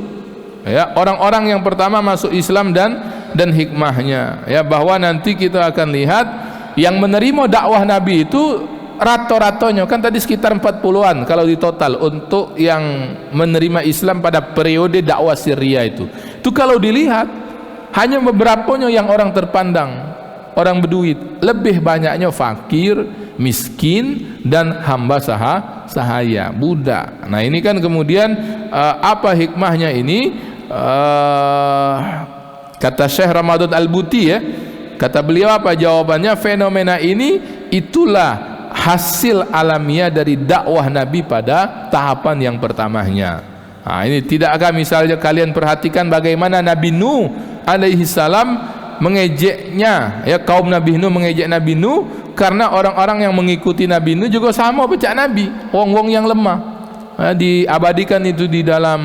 ya, orang-orang yang pertama masuk Islam dan hikmahnya, ya, bahwa nanti kita akan lihat yang menerima dakwah Nabi itu rato-ratonya kan tadi sekitar 40-an kalau di total untuk yang menerima Islam pada periode dakwah Syria itu kalau dilihat hanya beberapanya yang orang terpandang, orang berduit, lebih banyaknya fakir, miskin, dan hamba sahaya, budak. Nah, ini kan kemudian apa hikmahnya ini? Kata Syekh Ramadan Al-Buti, ya, kata beliau apa jawabannya? Fenomena ini itulah hasil alamiah dari dakwah Nabi pada tahapan yang pertamanya. Nah, ini tidakkah misalnya kalian perhatikan bagaimana Nabi Nuh alaihi salam mengejeknya, ya, kaum Nabi Nuh mengejek Nabi Nuh karena orang-orang yang mengikuti Nabi Nuh juga sama pecah Nabi, wong-wong yang lemah. Diabadikan itu di dalam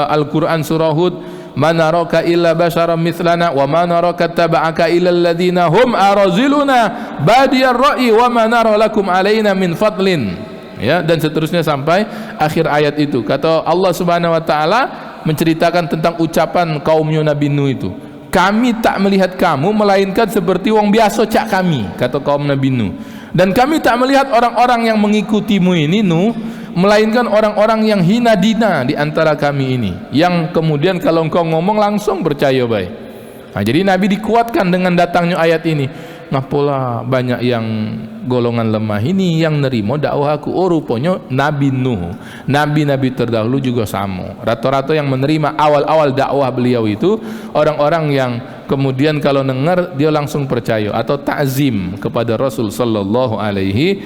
Al-Quran surah Hud, "Ma naraka illa basharam mithlana wa ma naraka taba'aka illa alladhina hum araziluna badiyar ra'i wa ma nara lakum alaina min fadlin." ya, dan seterusnya sampai akhir ayat itu. Kata Allah Subhanahu wa taala menceritakan tentang ucapan kaumnya Nabi Nuh itu, kami tak melihat kamu melainkan seperti wong biasa cak kami, kata kaum Nabi Nuh. Dan kami tak melihat orang-orang yang mengikutimu ini Nuh, melainkan orang-orang yang hina dina di antara kami ini, yang kemudian kalau engkau ngomong langsung percaya baik. Nah, jadi Nabi dikuatkan dengan datangnya ayat ini. Ngapola banyak yang golongan lemah ini yang nerimo dakwah aku. Oh, rupanya Nabi Nuh, nabi-nabi terdahulu juga sama. Rata-rata yang menerima awal-awal dakwah beliau itu orang-orang yang kemudian kalau dengar dia langsung percaya atau ta'zim kepada Rasul sallallahu alaihi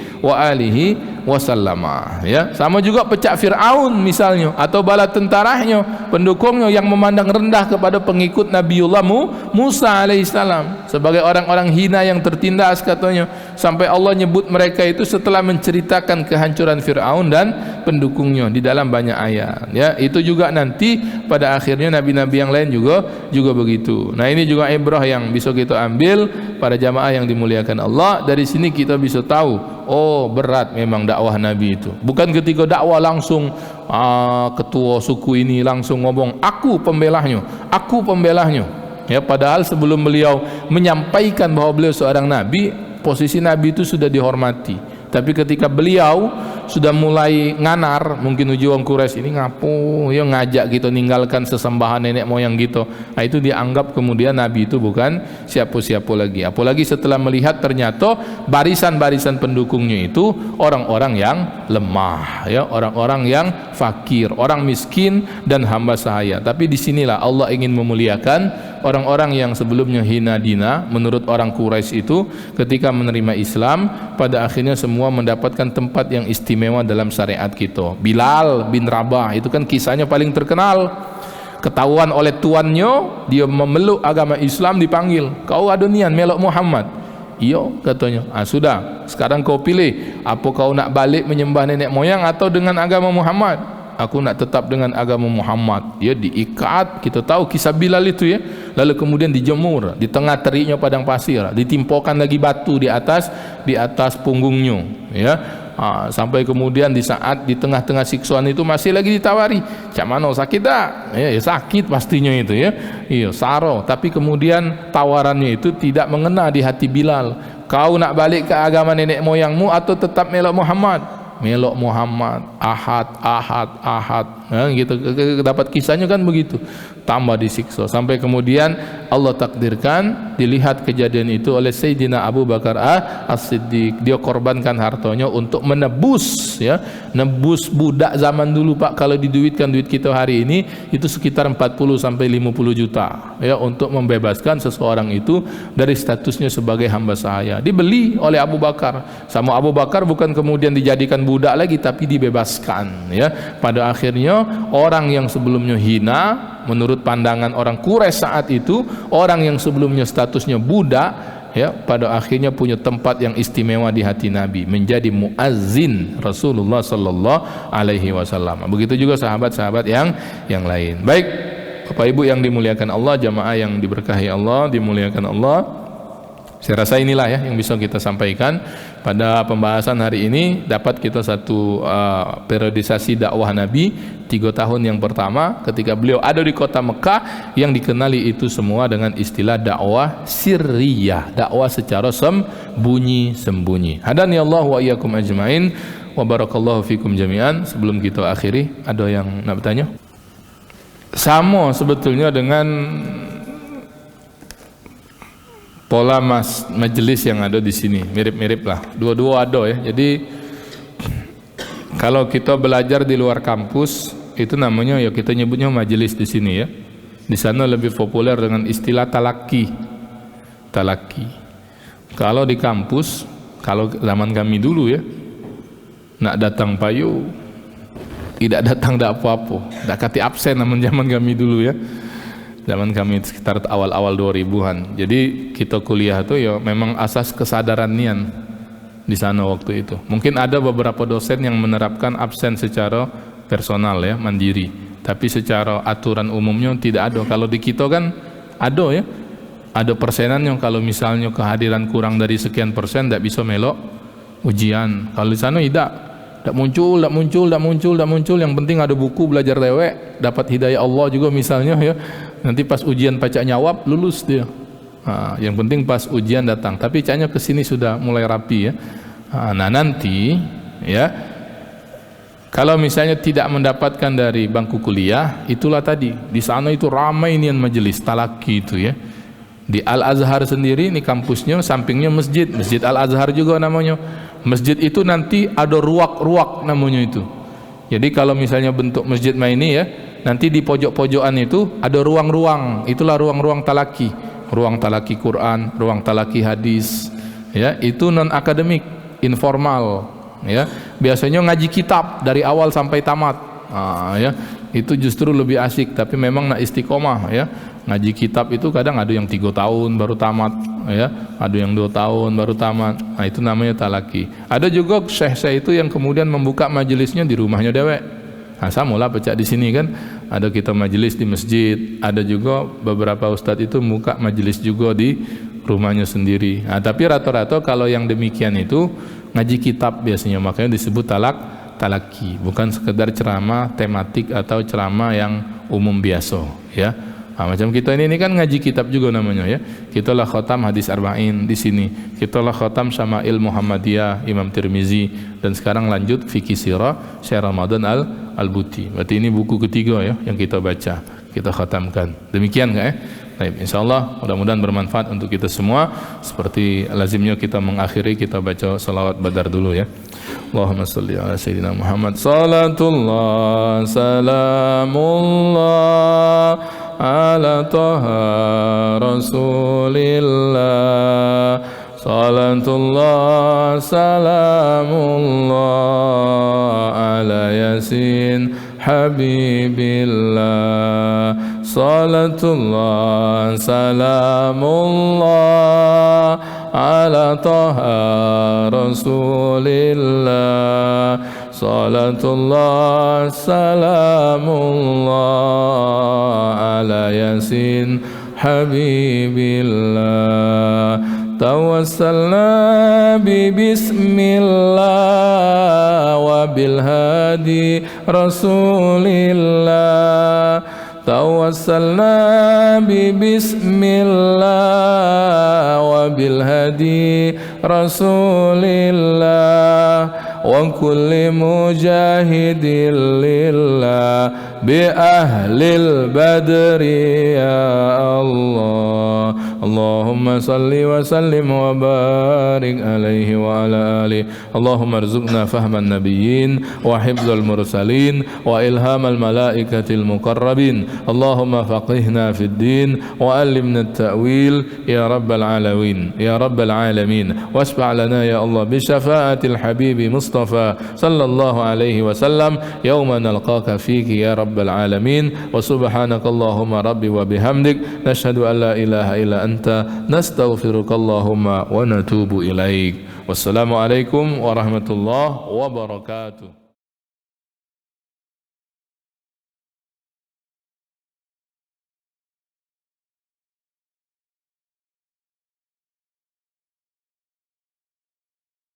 wasallam, ya. Sama juga pecah Firaun misalnya, atau bala tentaranya, pendukungnya yang memandang rendah kepada pengikut Nabiullah Musa alaihissalam sebagai orang-orang hina yang tertindas katanya, sampai Allah nyebut mereka itu setelah menceritakan kehancuran Firaun dan pendukungnya di dalam banyak ayat, ya. Itu juga nanti pada akhirnya nabi-nabi yang lain juga begitu. Nah, ini juga ibrah yang bisa kita ambil pada jamaah yang dimuliakan Allah. Dari sini kita bisa tahu, oh berat memang dakwah Nabi itu. Bukan ketika dakwah langsung ketua suku ini langsung ngomong aku pembelahnya, ya, padahal sebelum beliau menyampaikan bahwa beliau seorang nabi, posisi nabi itu sudah dihormati. Tapi ketika beliau sudah mulai nganar, mungkin uji wong Quraisy ini ngapo ya ngajak gitu ninggalkan sesembahan nenek moyang gitu. Nah, itu dianggap kemudian nabi itu bukan siapa-siapa lagi. Apalagi setelah melihat ternyata barisan-barisan pendukungnya itu orang-orang yang lemah, ya, orang-orang yang fakir, orang miskin dan hamba sahaya. Tapi disinilah Allah ingin memuliakan orang-orang yang sebelumnya hina dina menurut orang Quraisy itu, ketika menerima Islam pada akhirnya semua mendapatkan tempat yang istimewa dalam syariat kita. Bilal bin Rabah itu kan kisahnya paling terkenal. Ketahuan oleh tuannya dia memeluk agama Islam, dipanggil, kau ada niat melok Muhammad? Iya katanya. Sudah, sekarang kau pilih, apa kau nak balik menyembah nenek moyang atau dengan agama Muhammad? Aku nak tetap dengan agama Muhammad. Ya, diikat, kita tahu kisah Bilal itu, ya. Lalu kemudian dijemur di tengah teriknya padang pasir, ditimpokan lagi batu di atas punggungnya, ya. Sampai kemudian di saat di tengah-tengah siksaan itu masih lagi ditawari, cak mana sakit tak? Ya, sakit pastinya itu, ya. Iya, saro. Tapi kemudian tawarannya itu tidak mengena di hati Bilal. Kau nak balik ke agama nenek moyangmu atau tetap melok Muhammad? Melok Muhammad, ahad, nah, gitu. Dapat kisahnya kan begitu, tambah disiksa sampai kemudian Allah takdirkan dilihat kejadian itu oleh Sayyidina Abu Bakar As-Siddiq. Dia korbankan hartanya untuk menebus, ya, nebus budak zaman dulu, Pak. Kalau diduitkan duit kita hari ini itu sekitar 40 sampai 50 juta, ya, untuk membebaskan seseorang itu dari statusnya sebagai hamba sahaya. Dibeli oleh Abu Bakar. Sama Abu Bakar bukan kemudian dijadikan budak lagi, tapi dibebaskan, ya. Pada akhirnya orang yang sebelumnya hina menurut pandangan orang Quraisy saat itu, orang yang sebelumnya statusnya budak, ya, pada akhirnya punya tempat yang istimewa di hati Nabi, menjadi muazzin Rasulullah sallallahu alaihi wasallam. Begitu juga sahabat-sahabat yang lain. Baik, Bapak Ibu yang dimuliakan Allah, jamaah yang diberkahi Allah, dimuliakan Allah. Saya rasa inilah, ya, yang bisa kita sampaikan pada pembahasan hari ini. Dapat kita satu periodisasi dakwah Nabi 3 tahun yang pertama ketika beliau ada di kota Mekah, yang dikenali itu semua dengan istilah dakwah sirriyah, dakwah secara sembunyi-sembunyi. Hadani Allah wa iyyakum ajmain wa barakallahu fikum jami'an. Sebelum kita akhiri, ada yang nak bertanya? Sama sebetulnya dengan pola majelis yang ada di sini, mirip-mirip lah, dua-dua ada, ya. Jadi kalau kita belajar di luar kampus itu namanya, ya, kita nyebutnya majelis di sini, ya. Di sana lebih populer dengan istilah talaki. Kalau di kampus, kalau zaman kami dulu, ya, nak datang payu, tidak datang tak apa-apa, tak kati absen namun zaman kami dulu, ya. Zaman kami sekitar awal-awal 2000-an. Jadi kita kuliah tuh, ya, memang asas kesadaran nian di sana waktu itu. Mungkin ada beberapa dosen yang menerapkan absen secara personal, ya, mandiri. Tapi secara aturan umumnya tidak ada. Kalau di kita kan ada, ya, ada persenannya. Kalau misalnya kehadiran kurang dari sekian persen tidak bisa melok ujian. Kalau di sana tidak. Tak muncul, yang penting ada buku belajar dewek, dapat hidayah Allah juga misalnya ya. Nanti pas ujian pacak nyawab lulus dia. Yang penting pas ujian datang. Tapi caknya ke sini sudah mulai rapi ya. Nah nanti ya, kalau misalnya tidak mendapatkan dari bangku kuliah, itulah tadi di sana itu ramai nian majelis talaki itu ya. Di Al-Azhar sendiri ini kampusnya, sampingnya masjid Al-Azhar juga namanya. Masjid itu nanti ada ruak-ruak namanya itu. Jadi kalau misalnya bentuk masjid ini ya, nanti di pojok-pojokan itu ada ruang-ruang. Itulah ruang-ruang talaki. Ruang talaki Quran, ruang talaki hadis. Ya, itu non akademik, informal. Ya, biasanya ngaji kitab dari awal sampai tamat. Ya, itu justru lebih asik. Tapi memang nak istiqomah ya. Ngaji kitab itu kadang ada yang 3 tahun baru tamat ya, ada yang 2 tahun baru tamat. Nah itu namanya talaki. Ada juga syekh-syekh itu yang kemudian membuka majelisnya di rumahnya dewek. Nah sama lah pecah di sini kan, ada kita majelis di masjid, ada juga beberapa ustadz itu membuka majelis juga di rumahnya sendiri. Nah tapi rata-rata kalau yang demikian itu ngaji kitab biasanya, makanya disebut talaki, bukan sekedar ceramah tematik atau ceramah yang umum biasa ya. Macam kita ini kan ngaji kitab juga namanya ya. Kita lah khatam hadis arba'in di sini. Kita lah khatam Syama'il Muhammadiyah Imam Tirmizi, dan sekarang lanjut fikih sirah Syekh Ramadan Al-Buti. Berarti ini buku ketiga ya yang kita baca, kita khatamkan. Demikian kan ya? Baik, insyaallah mudah-mudahan bermanfaat untuk kita semua. Seperti lazimnya kita mengakhiri, kita baca salawat badar dulu ya. Allahumma salli ala sayyidina Muhammad. Salatullah salamullah ala taha rasulillah. Salatullah salamullah ala yasin habibillah. Salatullah salamullah ala taha rasulillah. Salatullah salamullah ala yasin habibillah. Tawassalna bi bismillah wa bil hadi rasulillah. Tawassalna bi bismillah wa bil hadi rasulillah. Wa kulli mujahidin lillah bi ahlil badri ya Allah. Allahumma salli wa sallim wa barik alaihi wa ala alihi. Allahumma arzuqna fahman nabiyyin wa hifzal mursalin wa ilhamal malaikatil muqarrabin. Allahumma faqihna fid din wa allimna at-ta'wil ya rabbal alamin ya rabbal alamin. Wasfa' lana ya Allah bi syafaatil habibi Mustafa sallallahu alaihi wasallam yawma nalqaka fiki ya rabbal alamin. Wa subhanakallahumma rabbi wa bihamdik nashhadu an la ilaha illa anta nastaghfiruka Allahumma wa natubu ilaik. Wassalamu alaikum warahmatullahi wabarakatuh.